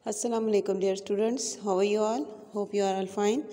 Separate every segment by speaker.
Speaker 1: Assalamu alaikum dear students, how are you all? Hope you are all fine.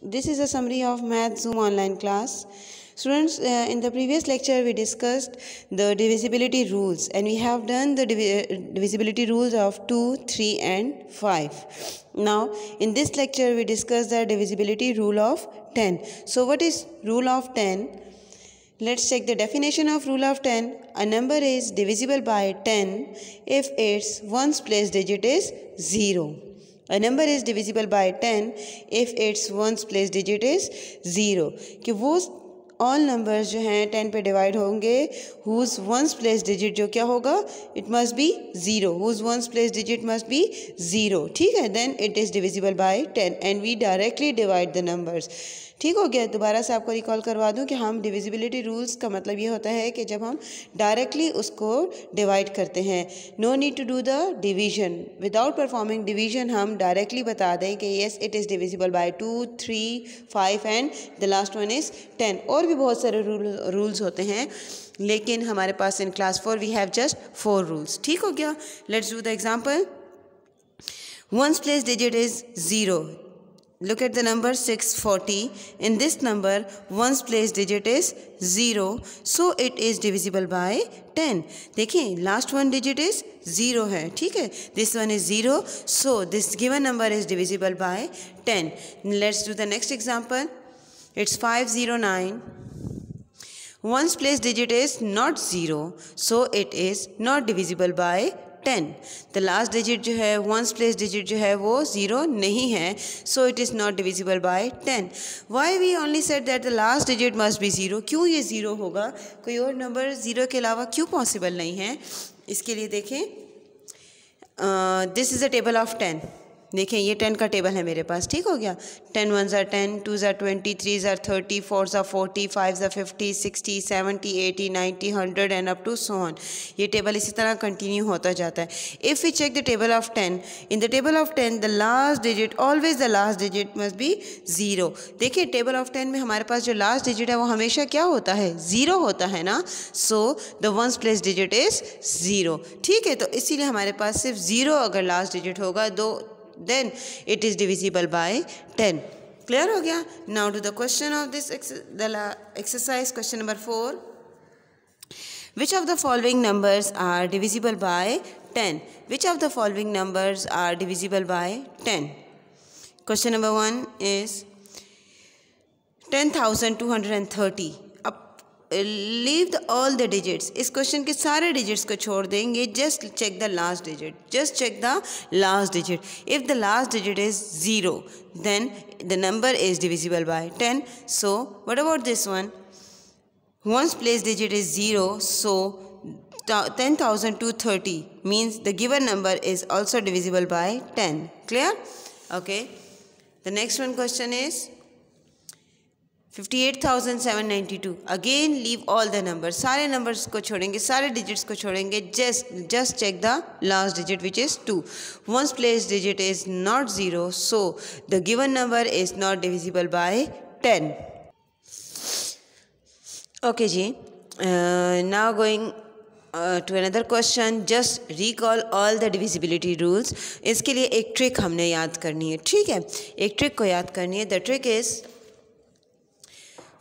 Speaker 1: This is a summary of Math Zoom online class. Students, in the previous lecture we discussed the divisibility rules and we have done the divisibility rules of 2, 3 and 5. Now in this lecture we discuss the divisibility rule of 10. So what is rule of 10? Let's check the definition of rule of 10. A number is divisible by 10 if its ones place digit is 0. A number is divisible by 10 if its ones place digit is 0. कि वो all numbers जो हैं 10 पे divide होंगे whose ones place digit जो क्या होगा it must be 0. whose ones place digit must be 0. ठीक है, then it is divisible by 10 and we directly divide the numbers. ठीक हो गया. दोबारा से आपको रिकॉल करवा दूं कि हम डिविजिबिलिटी रूल्स का मतलब ये होता है कि जब हम डायरेक्टली उसको डिवाइड करते हैं, no need to do the division. Without performing division हम डायरेक्टली बता दें कि yes it is divisible by 2, 3, 5 and the last one is 10. और भी बहुत सारे रूल्स होते हैं लेकिन हमारे पास in class 4 we have just 4 rules. ठीक हो गया. Let's do the example. Ones place digit is 0. Look at the number 640. In this number, ones place digit is 0, so it is divisible by 10. देखिए last one digit is 0 है, ठीक है. This one is 0, so this given number is divisible by 10. Let's do the next example. It's 509. Ones place digit is not 0, so it is not divisible by 10. The last digit जो है ones place digit जो है वो 0 नहीं है, so it is not divisible by 10. Why we only said that the last digit must be 0? क्यों ये 0 होगा? कोई और नंबर 0 के अलावा क्यों पॉसिबल नहीं है? इसके लिए देखें, this is a table of 10. देखें ये 10 का टेबल है मेरे पास. ठीक हो गया. 10 ones are 10, 2s are 20, 3s are 30, 4s are 40, 5s are 50, 60, 70, 80, 90, 100 and up to so on. ये टेबल इसी तरह कंटिन्यू होता जाता है. If we check the table of 10, in the table of 10 the last digit, always the last digit must be 0. देखिए table of 10 में हमारे पास जो लास्ट डिजिट है वो हमेशा क्या होता है? 0 होता है ना. So the ones place digit is 0. ठीक है, तो इसीलिए हमारे पास सिर्फ 0 अगर लास्ट डिजिट होगा then it is divisible by 10. Clear हो गया. Now to the question of this exercise, question number 4. Which of the following numbers are divisible by 10? Which of the following numbers are divisible by 10? Question number 1 is 10,230. Leave all the digits. इस question के सारे digits को छोड़ देंगे. Just check the last digit. Just check the last digit. If the last digit is 0 then the number is divisible by 10. So what about this one? Ones place digit is 0, so 10,230 means the given number is also divisible by 10. Clear? Okay. The next one question is 58,792. Again leave all the numbers. सारे numbers को छोड़ेंगे, सारे digits को छोड़ेंगे. Just check the last digit which is 2. Ones place digit is not 0, so the given number is not divisible by 10. Okay ji. Now going to another question. Just recall all the divisibility rules. इसके लिए एक trick हमने याद करनी है. ठीक है, एक trick को याद करनी है. The trick is,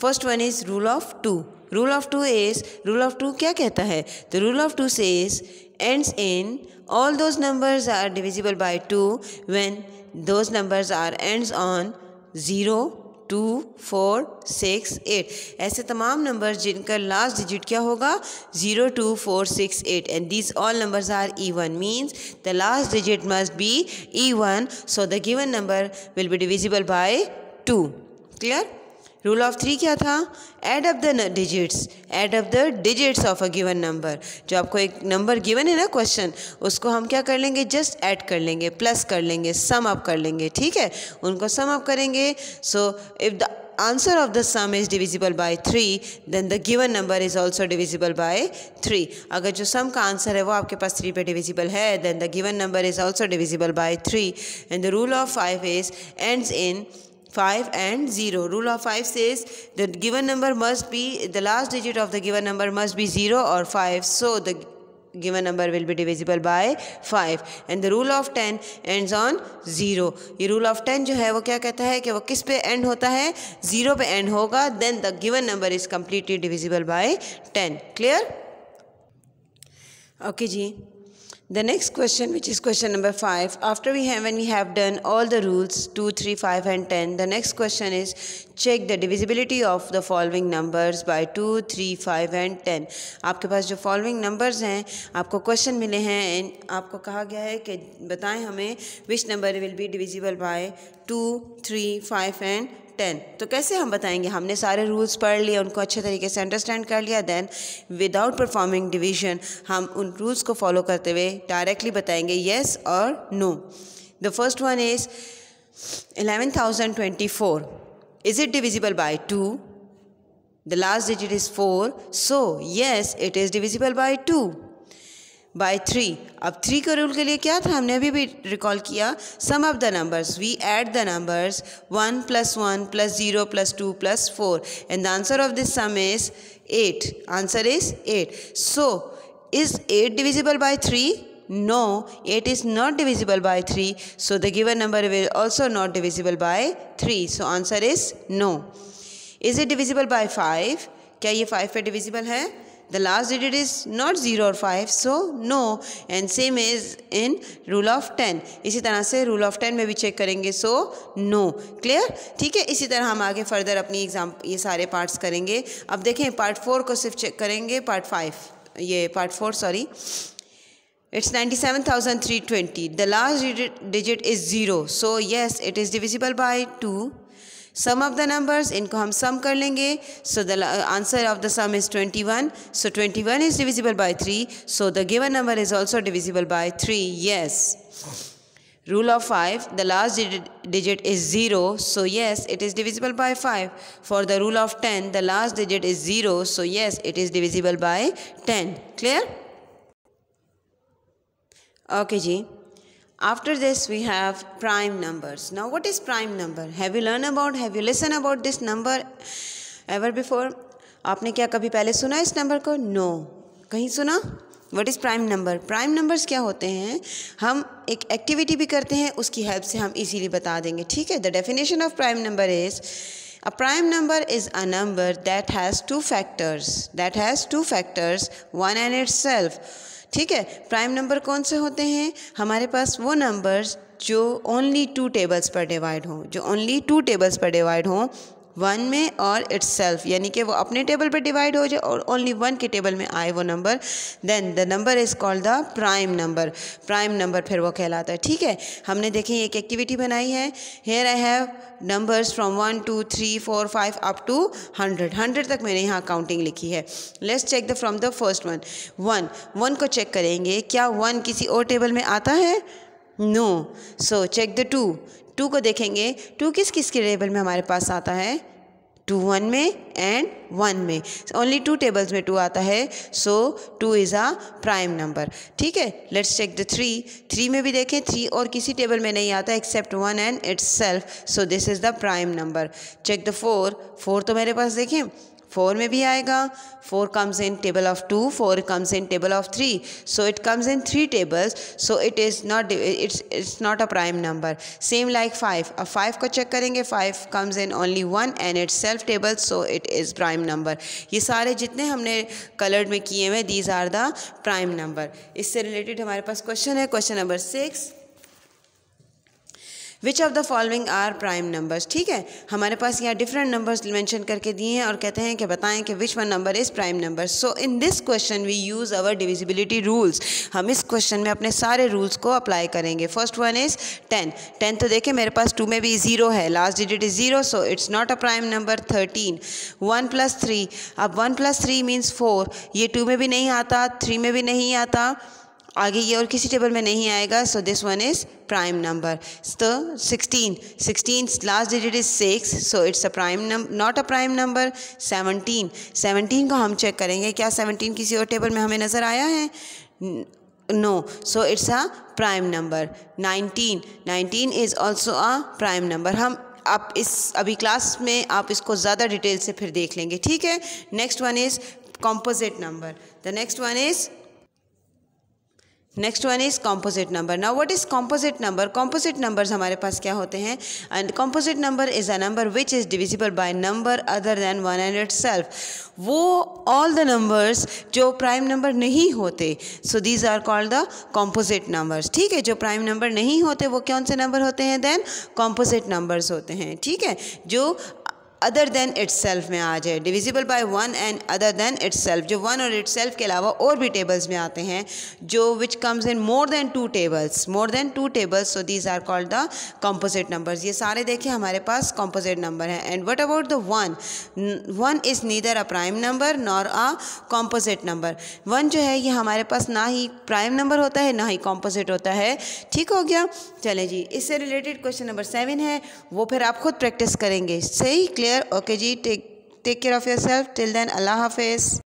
Speaker 1: first one is rule of 2. Rule of 2 क्या कहता है? The rule of 2 says ends in all those numbers are divisible by 2 when those numbers are ends on 0, 2, 4, 6, 8. ऐसे तमाम नंबर्स जिनका लास्ट डिजिट क्या होगा? 0, 2, 4, 6, 8 and these all numbers are even, means the last digit must be even, so the given number will be divisible by 2. Clear? Rule of 3 क्या था? Add up the digits. Add up the digits of a given number. जो आपको एक number given है ना question, उसको हम क्या कर लेंगे? जस्ट ऐड कर लेंगे, प्लस कर लेंगे, सम अप कर लेंगे. ठीक है, उनको सम अप करेंगे. So if the answer of the sum is divisible by 3 then the given number is also divisible by 3. अगर जो सम का आंसर है वो आपके पास 3 पे डिविजिबल है then the given number is also divisible by 3. And the rule of 5 is ends in 5 and 0. Rule of 5 says the given number must be, the last digit of the given number must be 0 or 5. So the given number will be divisible by 5 and the rule of 10 ends on 0. ये rule of 10 जो है वो क्या कहता है कि वो किस पे end होता है, 0 पे end होगा, then the given number is completely divisible by 10. Clear? Okay ji. The next question, which is question number 5, when we have done all the rules 2, 3, 5 and 10, the next question is check the divisibility of the following numbers by 2, 3, 5 and 10. आपके पास जो following numbers हैं, आपको question मिले हैं, आपको कहा गया है कि बताएं हमें which number will be divisible by 2, 3, 5 and 10. तो कैसे हम बताएंगे, हमने सारे रूल्स पढ़ लिए, उनको अच्छे तरीके से अंडरस्टैंड कर लिया, देन विदाउट परफॉर्मिंग डिवीजन हम उन रूल्स को फॉलो करते हुए डायरेक्टली बताएंगे येस और no. The first one is 11,024. Is it divisible by 2? The last digit is 4, so yes it is divisible by 2. By 3. अब 3 के रूल के लिए क्या था, हमने अभी भी रिकॉल किया, sum of the numbers, we add the numbers 1 + 1 + 0 + 2 + 4 and the answer of this sum is 8. Answer is 8. So is 8 divisible by 3? No, 8 is not divisible by 3, so the given number will also not divisible by 3, so answer is no. Is it divisible by 5? क्या ये 5 पे divisible है? The last digit is not 0 or 5, so no, and same is in rule of 10. इसी तरह से rule of 10 में भी check करेंगे, so no. Clear? ठीक है, इसी तरह हम आगे फर्दर अपनी एग्जाम ये सारे पार्ट्स करेंगे. अब देखें पार्ट 4 को सिर्फ चेक करेंगे, part 4 sorry. It's 97,320. The last digit is 0, so yes, it is divisible by 2. Sum of the numbers, इनको हम sum कर लेंगे, so the answer of the sum is 21. So 21 is divisible by 3, so the given number is also divisible by 3. Yes. Rule of 5, the last digit is 0, so yes, it is divisible by 5. For the rule of 10, the last digit is 0, so yes, it is divisible by 10. Clear? Okay ji. After this we have prime numbers. Now what is prime number? Have you listened about this number ever before? आपने क्या कभी पहले सुना इस number को? No. कहीं सुना? What is prime number? Prime numbers क्या होते हैं? हम एक एक्टिविटी भी करते हैं, उसकी हेल्प से हम इजीली बता देंगे, ठीक है? The definition of prime number is a prime number is a number that has two factors, one and itself. ठीक है, प्राइम नंबर कौन से होते हैं? हमारे पास वो नंबर्स जो ओनली 2 टेबल्स पर डिवाइड हों, 1 में और इट्ससेल्फ, यानी कि वो अपने टेबल पर डिवाइड हो जाए और ओनली 1 के टेबल में आए वो number, then the number is called the prime number फिर वो कहलाता है. ठीक है, हमने देखें एक एक्टिविटी बनाई है. Here I have numbers from 1, 2, 3, 4, 5 up to 100 तक मैंने यहाँ काउंटिंग लिखी है. Let's check from the first one. 1 को चेक करेंगे, क्या 1 किसी और टेबल में आता है? नो. सो चेक द 2 को देखेंगे, 2 किस के टेबल में हमारे पास आता है? 2 1 में एंड 1 में, ओनली 2 टेबल्स में 2 आता है, सो 2 इज़ अ प्राइम नंबर. ठीक है, लेट्स चेक द 3 में भी देखें, 3 और किसी टेबल में नहीं आता except 1 and itself, so this is the prime number. Check the 4 तो मेरे पास देखें 4 में भी आएगा. 4 comes in table of 2, 4 comes in table of 3, so it comes in 3 tables, so it's not a prime number. Same like 5. अब 5 को check करेंगे, 5 comes in only 1 and it's self table, so it is prime number. ये सारे जितने हमने colored में किए हुए, these are the prime number. इससे related हमारे पास क्वेश्चन है, question number 6. Which of the following are prime numbers. ठीक है, हमारे पास यहाँ डिफरेंट नंबर्स मेंशन करके दिए हैं और कहते हैं कि बताएं कि which one number is prime number. So in this question we use our divisibility rules. हम इस क्वेश्चन में अपने सारे रूल्स को अप्लाई करेंगे. फर्स्ट वन इज़ 10 तो देखें मेरे पास 2 में भी 0 है, last digit is 0, so it's not a prime number. 13 1 + 3. अब 1 + 3 मीन्स 4. ये 2 में भी नहीं आता, 3 में भी नहीं आता, आगे ये और किसी टेबल में नहीं आएगा, so this one is prime number. तो 16 last digit is 6, so it's a prime number, not a prime number. 17 को हम चेक करेंगे, क्या 17 किसी और टेबल में हमें नज़र आया है? No, so it's a prime number. 19 is also a prime number. हम आप अभी क्लास में आप इसको ज़्यादा डिटेल से फिर देख लेंगे. ठीक है, next one is composite number. The next one is next one is composite number. Now what is composite number? Composite numbers हमारे पास क्या होते हैं? And composite number is a number which is divisible by number other than one and itself. वो all the numbers जो prime number नहीं होते, so these are called the composite numbers. ठीक है, जो प्राइम नंबर नहीं होते वो कौन से नंबर होते हैं? देन कॉम्पोजिट नंबर्स होते हैं. ठीक है, जो अदर देन इट्ससेल्फ में आ जाए, divisible by one and other than itself, जो वन और इट्ससेल्फ के अलावा और भी टेबल्स में आते हैं, जो which comes in more than two tables, so these are called the composite numbers. ये सारे देखें हमारे पास कॉम्पोजिट नंबर हैं. And what about the one? One is neither a prime number nor a composite number. One जो है ये हमारे पास ना ही प्राइम नंबर होता है ना ही कॉम्पोजिट होता है. ठीक हो गया. चले जी, इससे रिलेटेड क्वेश्चन नंबर 7 है, वो फिर आप खुद प्रैक्टिस करेंगे. सही? क्लियर? ओके जी, take care of yourself. Till then, अल्लाह हाफिज़.